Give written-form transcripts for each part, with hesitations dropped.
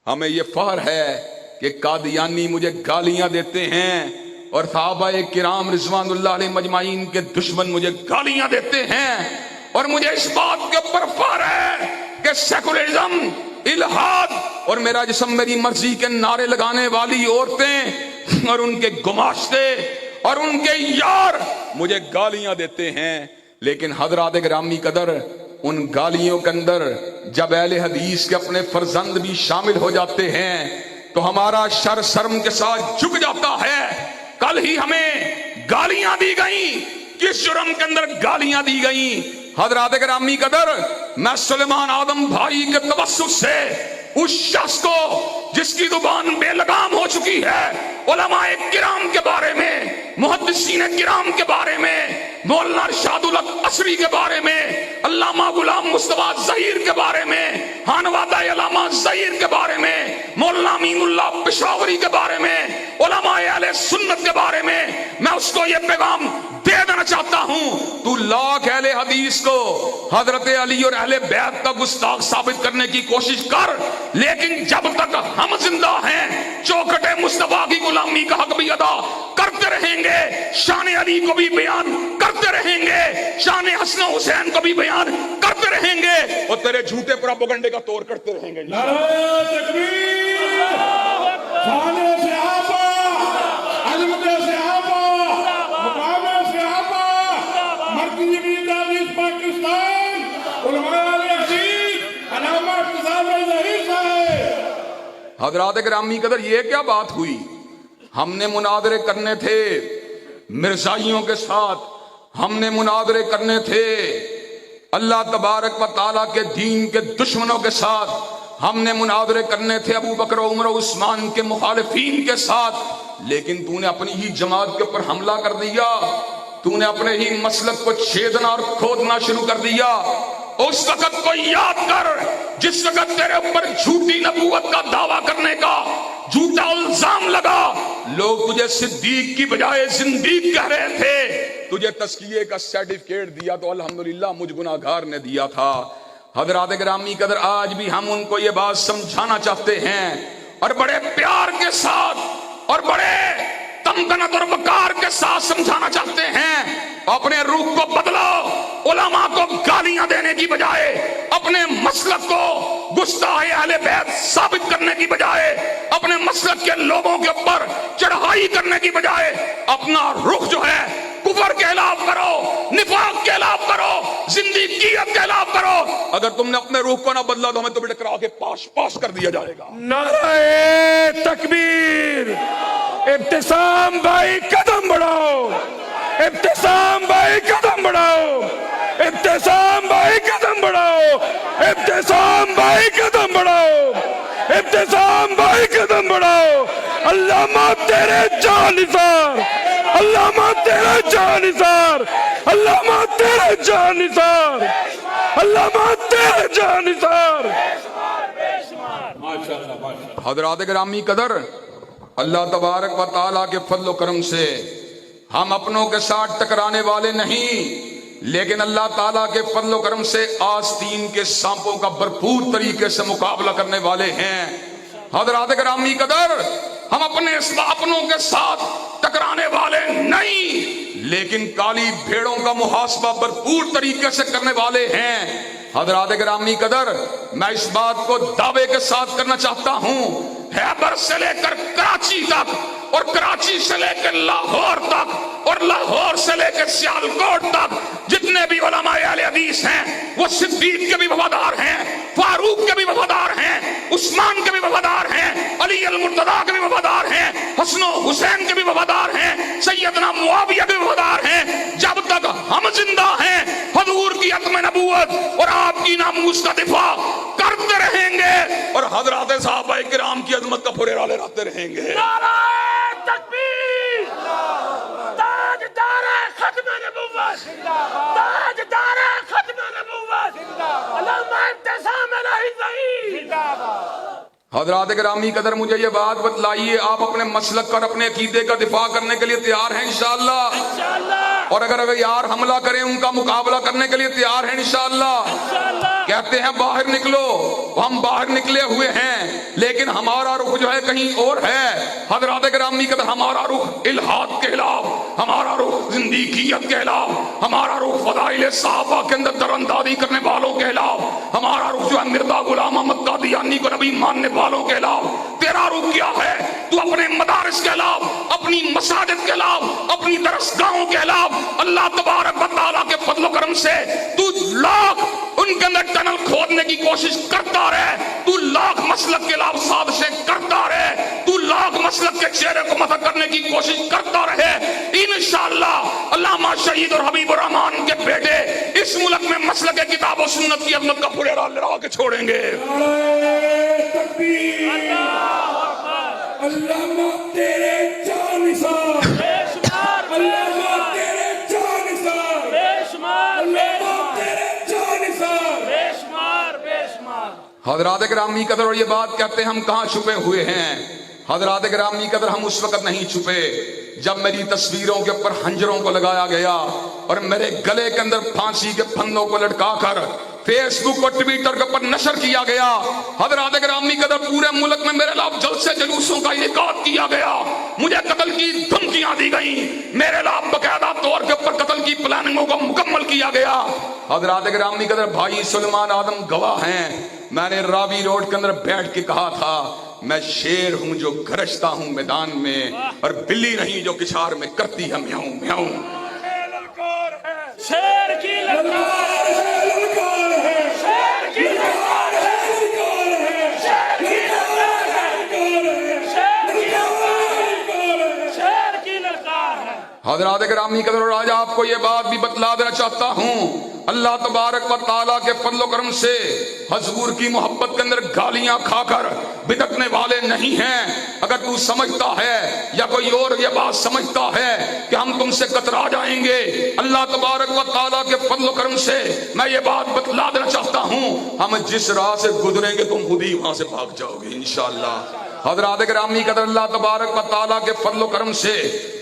ہمیں یہ فخر ہے کہ قادیانی مجھے گالیاں دیتے ہیں اور صحابہ کرام رضوان اللہ علیہ مجمعین کے دشمن مجھے گالیاں دیتے ہیں، اور مجھے اس بات کے اوپر فخر ہے کہ سیکولرزم، الہاد اور میرا جسم میری مرضی کے نعرے لگانے والی عورتیں اور ان کے گماشتے اور ان کے یار مجھے گالیاں دیتے ہیں، لیکن حضرات گرامی قدر ان گالیوں کے اندر جب اہل حدیث کے اپنے فرزند بھی شامل ہو جاتے ہیں تو ہمارا شر شرم کے ساتھ جھک جاتا ہے۔ کل ہی ہمیں گالیاں دی گئیں، کس جرم کے اندر گالیاں دی گئیں؟ حضرات گرامی قدر میں سلیمان آدم بھائی کے توسط سے اس شخص کو جس کی زبان بے لگام ہو چکی ہے، علماء کرام کے بارے میں، محدثین کرام کے بارے میں، مولانا ارشاد الحق عصری کے بارے میں، علامہ غلام مصطفیٰ ظہیر کے بارے میں، خانوادہ علامہ ظہیر کے بارے میں، مولانا امین اللہ پشاوری کے بارے میں، علماء اہل سنت کے بارے میں اس کو یہ پیغام دے دینا چاہتا ہوں، تو لاکھ اہل حدیث کو حضرت علی اور اہل بیت کا گستاخ ثابت کرنے کی کوشش کر، لیکن جب تک ہم زندہ ہیں چوکھٹ مصطفیٰ کی غلامی کا حق بھی ادا کرتے رہیں گے، شان علی کو بھی بیان کرتے رہیں گے، شان حسن حسین کو بھی بیان کرتے رہیں گے، اور تیرے جھوٹے پروپیگنڈے کا توڑ کرتے رہیں گے۔ نعرہ تکبیر، شان صحابہ، عظمت صحابہ، مقام صحابہ، مرکزی حدیث پاکستان، علماء اہل حدیث، علامہ ارشاد ظہیر صاحب۔ حضرات گرامی قدر یہ کیا بات ہوئی؟ ہم نے مناظرے کرنے تھے مرزائیوں کے ساتھ، ہم نے مناظرے کرنے تھے اللہ تبارک و تعالیٰ کے دین کے دشمنوں کے ساتھ، ہم نے مناظرے کرنے تھے ابو بکر و عمر و عثمان کے مخالفین کے ساتھ، لیکن تو نے اپنی ہی جماعت کے اوپر حملہ کر دیا، تو نے اپنے ہی مسلک کو چھیدنا اور کھودنا شروع کر دیا۔ اس وقت کو یاد کر جس وقت تیرے اوپر جھوٹی نبوت کا دعویٰ کرنے کا جھوٹا الزام لگا، لوگ تجھے صدیق کی بجائے زندیق کہہ رہے تھے، تجھے تزکیے کا سرٹیفکیٹ دیا تو الحمدللہ مجھ گناہگار نے دیا تھا۔ حضرات گرامی قدر آج بھی ہم ان کو یہ بات سمجھانا چاہتے ہیں اور بڑے پیار کے ساتھ اور بڑے تمکنت اور وقار کے ساتھ سمجھانا چاہتے ہیں، اپنے روح کو بدلو، علماء کو گالیاں دینے کی بجائے، اپنے مسلک کو گستاخ اہل بیت ثابت کرنے کی بجائے، اپنے مسلک کے لوگوں کے اوپر چڑھائی کرنے کی بجائے اپنا رخ جو ہے کفر کے خلاف کرو، نفاق کے خلاف کرو، زندگیت کے خلاف کرو۔ اگر تم نے اپنے روح کو نہ بدلا تو ہمیں تو ٹکرا کے پاش پاش کر دیا جائے گا۔ نعرہ تکبیر، ابتسام بھائی قدم بڑھاؤ، ابتسام بھائی قدم بڑھاؤ، ابتسام بھائی قدم بڑھاؤ، ابتسام بھائی قدم بڑھاؤ، ابتسام بھائی قدم بڑھاؤ۔ علامہ تیرے جانثار، علامہ تیرے جانثار، علامہ تیرے جانثار، علامہ تیرے جانثار۔ حضرات گرامی قدر، اللہ تبارک و تعالیٰ کے فضل و کرم سے ہم اپنوں کے ساتھ ٹکرانے والے نہیں، لیکن اللہ تعالیٰ کے فضل و کرم سے آستین کے سانپوں کا بھرپور طریقے سے مقابلہ کرنے والے ہیں۔ حضرات گرامی قدر، ہم اپنوں کے ساتھ ٹکرانے والے نہیں، لیکن کالی بھیڑوں کا محاسبہ بھرپور طریقے سے کرنے والے ہیں۔ حضرات گرامی قدر، میں اس بات کو دعوے کے ساتھ کرنا چاہتا ہوں، خیبر سے لے کر کراچی تک اور کراچی سے لے کر لاہور تک اور لاہور سے لے کر سیالکوٹ تک جتنے بھی علماء اہل حدیث ہیں وہ صدیق کے بھی وفادار ہیں، فاروق کے بھی وفادار ہیں، عثمان کے بھی وفادار ہیں، علی المرتضیٰ کے بھی وفادار ہیں، حسن و حسین کے بھی وفادار ہیں، سیدنا معاویہ کے بھی وفادار ہیں۔ جب تک ہم زندہ ہیں حضور کی ختم نبوت اور آپ کی ناموس کا دفاع کرتے رہیں گے اور حضرات صحابہ کرام کی عظمت کا پھریرا لہراتے رہیں گے۔ نعرہ تکبیر، تاجدار ختم نبوت، تاجدار ختم نبوت، علامہ ابتسام الہی ظہیر۔ حضرات گرامی قدر، مجھے یہ بات بتلائیے، آپ اپنے مسلک اور اپنے عقیدے کا دفاع کرنے کے لیے تیار ہیں انشاءاللہ؟ اور اگر یار حملہ کریں ان کا مقابلہ کرنے کے لیے تیار ہیں انشاءاللہ؟ کہتے ہیں باہر نکلو، ہم باہر نکلے ہوئے ہیں، لیکن ہمارا رخ جو ہے کہیں اور ہے۔ حضرات گرامی قدر، ہمارا رخ الحاد کے خلاف، ہمارا رخ زندیقیت کے خلاف، ہمارا رخ فضائل صحابہ کے اندر در اندازی کرنے والوں کے خلاف، ہمارا رخ جو ہے مرزا غلام احمد قادیانی کو نبی ماننے والوں کے خلاف۔ تیرا رخ کیا ہے؟ تو اپنے مدارس کے خلاف، اپنی مساجد کے خلاف، اپنی درسگاہوں کے خلاف اللہ تبارک و تعالیٰ کے فضل و کرم سے تو لاکھ ان کے اندر ٹنل کھودنے کی کوشش کرتا رہے، تو لاکھ مسلک کے خلاف سازشیں کرتا رہے، تو لاکھ مسلک کے چہرے کو مسخ کرنے کی کوشش کرتا رہے، انشاءاللہ علامہ شہید اور حبیب الرحمان کے بیٹے اس ملک میں مسلک کتاب و سنت کی عظمت کا پھریرا لہرا کے چھوڑیں گے۔ علامہ تیرے جان نثار، بے شمار، علامہ تیرے جان نثار، بے شمار، علامہ تیرے جان نثار۔ بے شمار، بے شمار۔ حضرات گرامی قدر، اور یہ بات کہتے ہیں ہم کہاں چھپے ہوئے ہیں؟ حضرات گرامی قدر، ہم اس وقت نہیں چھپے جب میری تصویروں کے اوپر خنجروں کو لگایا گیا اور میرے گلے کے اندر پھانسی کے پھندوں کو لٹکا کر فیس بک اور ٹویٹر کے اوپر نشر کیا گیا۔ حضرات گرامی قدر، پورے ملک میں میرے خلاف جلسے جلوسوں کا انعقاد کیا گیا، مجھے قتل کی دھمکیاں دی گئیں، میرے خلاف باقاعدہ طور کے اوپر قتل کی پلاننگوں کو مکمل کیا گیا۔ حضرات گرامی قدر، بھائی سلمان آدم گواہ ہیں، میں نے راوی روڈ کے اندر بیٹھ کے کہا تھا میں شیر ہوں جو گرجتا ہوں میدان میں، اور بلی نہیں جو کچھار میں کرتی ہے میاؤں میاؤں۔ شیر کی للکار ہے، للکار ہے، شیر کی للکار ہے، للکار ہے، شیر کی للکار ہے، للکار ہے، شیر کی للکار ہے، للکار ہے۔ شیر کی للکار ہے۔ حضرات گرامی قدر، اور آج آپ کو یہ بات بھی بتلا دینا چاہتا ہوں، اللہ تبارک و تعالیٰ کے فضل و کرم سے حضور کی محبت کے اندر گالیاں کھا کر بھٹکنے والے نہیں ہیں۔ اگر تو سمجھتا ہے یا کوئی اور یہ بات سمجھتا ہے کہ ہم تم سے کترا جائیں گے، اللہ تبارک و تعالیٰ کے فضل و کرم سے میں یہ بات بتلا دینا چاہتا ہوں، ہم جس راہ سے گزریں گے تم خود ہی وہاں سے بھاگ جاؤ گے انشاءاللہ۔ حضرات گرامی قدر، اللہ تبارک و تعالیٰ کے فضل و کرم سے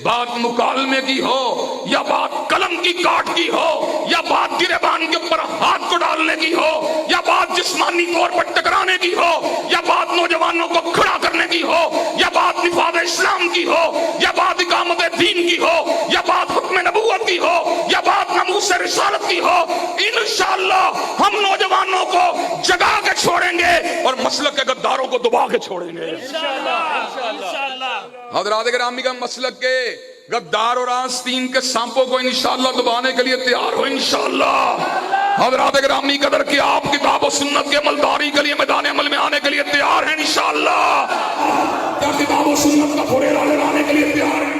بات مکالمے کی ہو یا بات قلم کی کاٹ کی ہو یا بات گریبان کے اوپر ہاتھ کو ڈالنے کی ہو یا بات جسمانی طور پر ٹکرانے کی ہو یا بات نوجوانوں کو کھڑا کرنے کی ہو یا بات نفاذ اسلام کی ہو یا بات اقامت دین کی ہو یا بات حکم نبوت کی ہو یا بات ناموس رسالت کی ہو، انشاءاللہ ہم نوجوانوں کو جگا کے چھوڑیں گے اور مسلک کے غداروں کو دبا کے چھوڑیں گے انشاءاللہ۔ حضرات گرامی کا مسلک کے غدار اور آستین کے سانپوں کو انشاءاللہ دبانے کے لیے تیار ہو انشاءاللہ۔ حضرات گرامی قدر کہ آپ کتاب و سنت کے عملداری کے لیے میدان عمل میں آنے کے لیے تیار ہیں انشاءاللہ، کیا کتاب و سنت کا پھریرا لگانے کے لیے تیار ہیں؟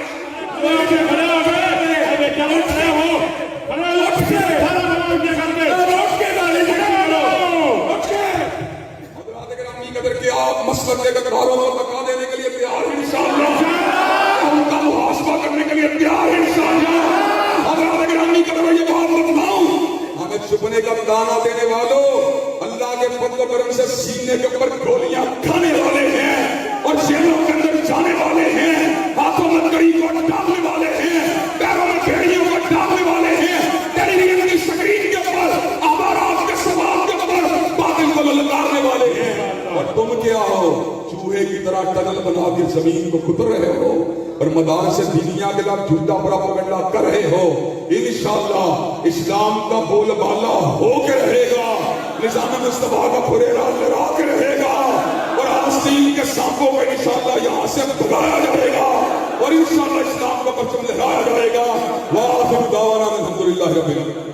حضرات گرامی قدر کہ آپ مسلک کے غداروں کو بتا دینے کے لیے تیار ہیں انشاءاللہ، ان کا محاسبہ کرنے کے لیے تیار ہیں انشاءاللہ۔ حضرات گرامی قدر یہ بات بتلاؤں، ہمیں چھپنے کا دانا دینے والوں اللہ کے فضل و کرم سے سینے کے اوپر گولیاں کھانے والے ہیں اور جیلوں کے اندر جانے والے ہیں، ہاتھوں میں کڑی کو ڈالنے والے ہیں، پیروں میں بیڑیوں کو ڈالنے والے ہیں، ٹیلی ویژن کی سکرین کے اوپر آوارات کے سوال کے اوپر باطل کو للکارنے والے ہیں، اور تم کیا ہو؟ چوہے کی طرح ٹنل بنا کے زمین کو کھد رہے ہو اور مدار سے دنیا کے لئے جھوٹا پراپیگنڈا کر رہے ہو۔ انشاءاللہ اسلام کا بول بالا ہو کے رہے گا، نظام مصطفیٰ کا پھریرا لہرا کے رہے گا، اور آستین کے سانپوں کو انشاءاللہ یہاں سے بھگایا جائے گا اور انشاءاللہ اسلام کا پرچم لہرایا جائے گا۔ وآخر دعوانا الحمدللہ رب العالمین۔